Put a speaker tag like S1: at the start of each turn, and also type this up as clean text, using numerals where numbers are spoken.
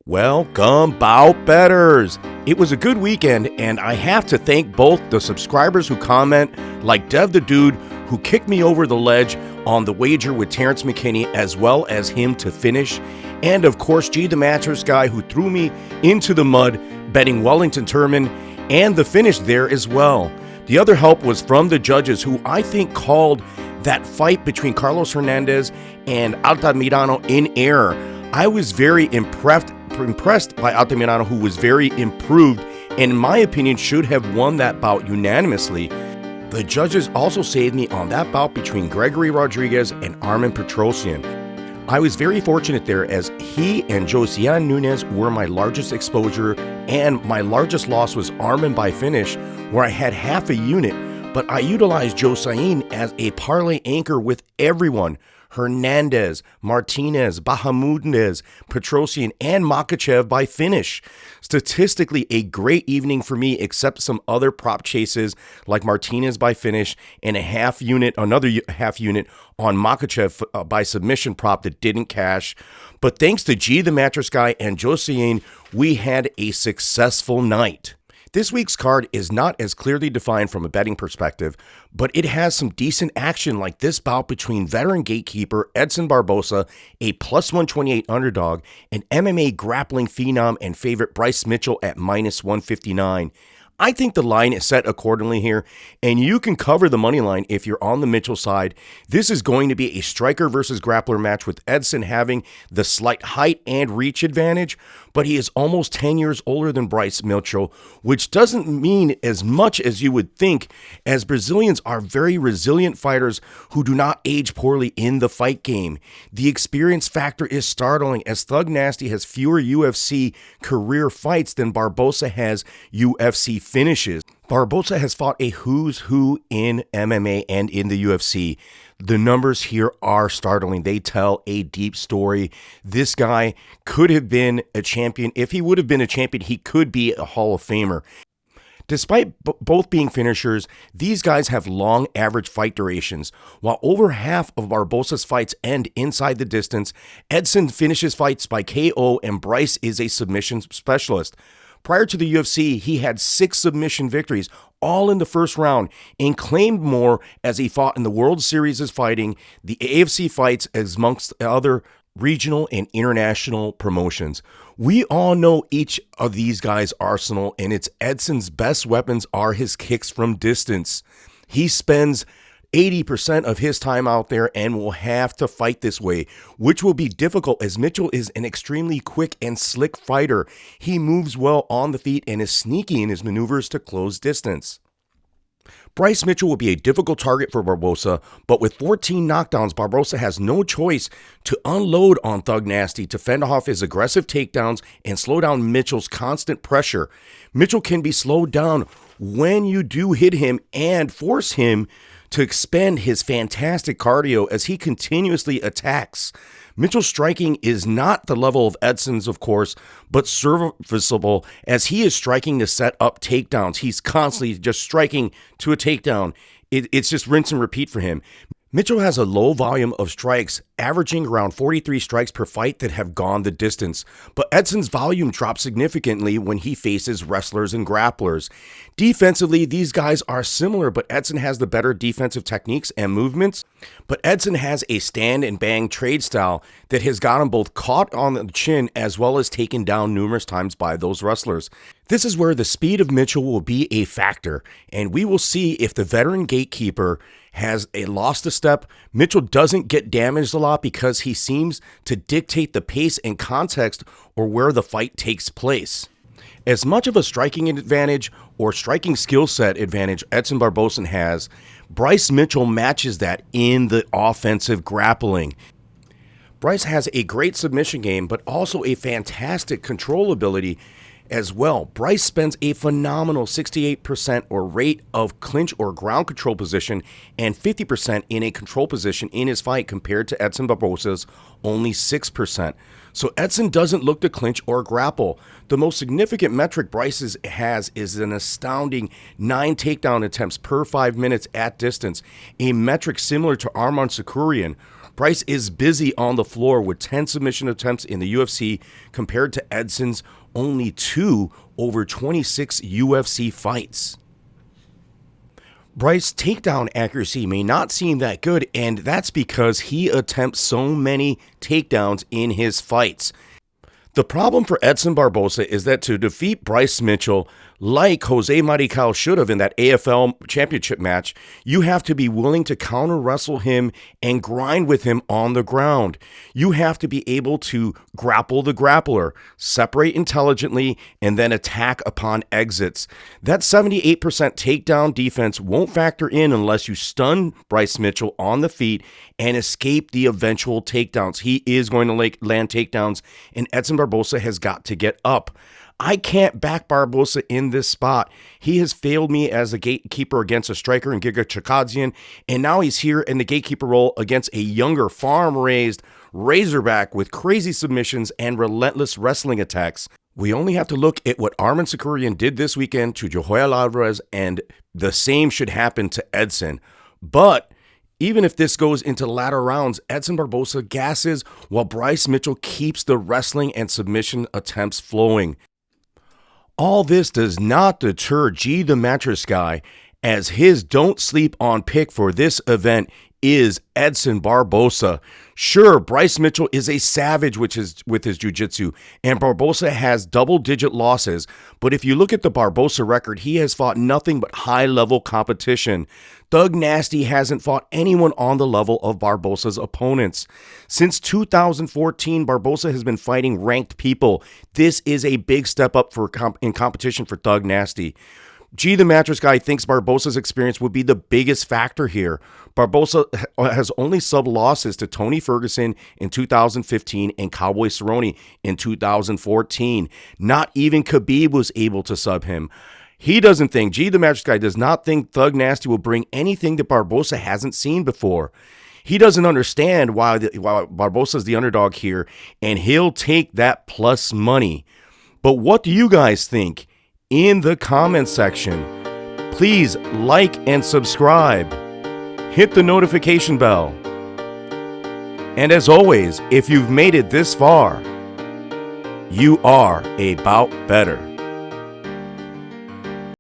S1: Welcome, bout betters. It was a good weekend, and I have to thank both the subscribers who comment, like Dev the Dude, who kicked me over the ledge on the wager with Terrence McKinney, as well as him to finish, and of course G the Mattress guy, who threw me into the mud betting Wellington Turman and the finish there as well. The other help was from the judges, who I think called that fight between Carlos Hernandez and Altamirano in error. I was very impressed by Altamirano, who was very improved and, in my opinion, should have won that bout unanimously. The judges also saved me on that bout between Gregory Rodriguez and Armen Petrosyan. I was very fortunate there, as he and Josiane Nunes were my largest exposure, and my largest loss was Armen by finish, where I had half a unit, but I utilized Josiane as a parlay anchor with everyone: Hernandez, Martinez, Bahamudez, Petrosyan, and Makhachev by finish. Statistically, a great evening for me, except some other prop chases like Martinez by finish and another half unit on Makhachev by submission prop that didn't cash. But thanks to G the Mattress guy and Josiane, we had a successful night. This week's card is not as clearly defined from a betting perspective, but it has some decent action, like this bout between veteran gatekeeper Edson Barboza, a plus 128 underdog, and MMA grappling phenom and favorite Bryce Mitchell at minus 159. I think the line is set accordingly here, and you can cover the money line if you're on the Mitchell side. This is going to be a striker versus grappler match, with Edson having the slight height and reach advantage, but he is almost 10 years older than Bryce Mitchell, which doesn't mean as much as you would think, as Brazilians are very resilient fighters who do not age poorly in the fight game. The experience factor is startling, as Thug Nasty has fewer UFC career fights than Barboza has UFC finishes. Barboza has fought a who's who in MMA and in the UFC. The numbers here are startling. They tell a deep story. This guy could have been a champion. If he would have been a champion, he could be a Hall of Famer. Despite both being finishers, these guys have long average fight durations. While over half of Barboza's fights end inside the distance, Edson finishes fights by KO, and Bryce is a submission specialist. Prior to the UFC, he had 6 submission victories, all in the first round, and claimed more as he fought in the World Series fighting, the AFC fights, as amongst other regional and international promotions. We all know each of these guys' arsenal, and it's Edson's best weapons are his kicks from distance. He spends 80% of his time out there and will have to fight this way, which will be difficult, as Mitchell is an extremely quick and slick fighter. He moves well on the feet and is sneaky in his maneuvers to close distance. Bryce Mitchell will be a difficult target for Barboza, but with 14 knockdowns, Barboza has no choice to unload on Thug Nasty to fend off his aggressive takedowns and slow down Mitchell's constant pressure. Mitchell can be slowed down when you do hit him and force him to expend his fantastic cardio as he continuously attacks. Mitchell's striking is not the level of Edson's, of course, but serviceable, as he is striking to set up takedowns. He's constantly just striking to a takedown. It's just rinse and repeat for him. Mitchell has a low volume of strikes, averaging around 43 strikes per fight that have gone the distance, but Edson's volume drops significantly when he faces wrestlers and grapplers. Defensively, these guys are similar, but Edson has the better defensive techniques and movements. But Edson has a stand and bang trade style that has got him both caught on the chin as well as taken down numerous times by those wrestlers. This is where the speed of Mitchell will be a factor, and we will see if the veteran gatekeeper has lost a step. Mitchell doesn't get damaged a lot because he seems to dictate the pace and context or where the fight takes place. As much of a striking advantage or striking skill set advantage Edson Barboza has, Bryce Mitchell matches that in the offensive grappling. Bryce has a great submission game, but also a fantastic control ability as well. Bryce spends a phenomenal 68% or rate of clinch or ground control position and 50% in a control position in his fight, compared to Edson Barboza's only 6%. So Edson doesn't look to clinch or grapple. The most significant metric Bryce has is an astounding 9 takedown attempts per 5 minutes at distance, a metric similar to Arman Sakurian. Bryce is busy on the floor with 10 submission attempts in the UFC compared to Edson's only 2 over 26 UFC fights. Bryce's takedown accuracy may not seem that good, and that's because he attempts so many takedowns in his fights. The problem for Edson Barboza is that to defeat Bryce Mitchell, like Jose Marical should have in that AFL championship match, you have to be willing to counter wrestle him and grind with him on the ground. You have to be able to grapple the grappler, separate intelligently, and then attack upon exits. That 78% takedown defense won't factor in unless you stun Bryce Mitchell on the feet and escape the eventual takedowns. He is going to land takedowns, and Edson Barboza has got to get up. I can't back Barboza in this spot. He has failed me as a gatekeeper against a striker in Giga Chikadze, and now he's here in the gatekeeper role against a younger, farm-raised Razorback with crazy submissions and relentless wrestling attacks. We only have to look at what Arman Sakarian did this weekend to Joel Alvarez, and the same should happen to Edson. But even if this goes into latter rounds, Edson Barboza gasses while Bryce Mitchell keeps the wrestling and submission attempts flowing. All this does not deter G the Mattress Guy, as his don't sleep on pick for this event is Edson Barboza. Sure, Bryce Mitchell is a savage with his jiu-jitsu, and Barboza has double-digit losses, but if you look at the Barboza record, he has fought nothing but high-level competition. Thug Nasty hasn't fought anyone on the level of Barboza's opponents. Since 2014, Barboza has been fighting ranked people. This is a big step up in competition for Thug Nasty. G the Mattress Guy thinks Barboza's experience would be the biggest factor here. Barboza has only sub-losses to Tony Ferguson in 2015 and Cowboy Cerrone in 2014. Not even Khabib was able to sub him. He doesn't think, G the Mattress Guy does not think Thug Nasty will bring anything that Barboza hasn't seen before. He doesn't understand why Barboza's the underdog here, and he'll take that plus money. But what do you guys think? In the comments section, please like and subscribe. Hit the notification bell. And as always, if you've made it this far, you are about better.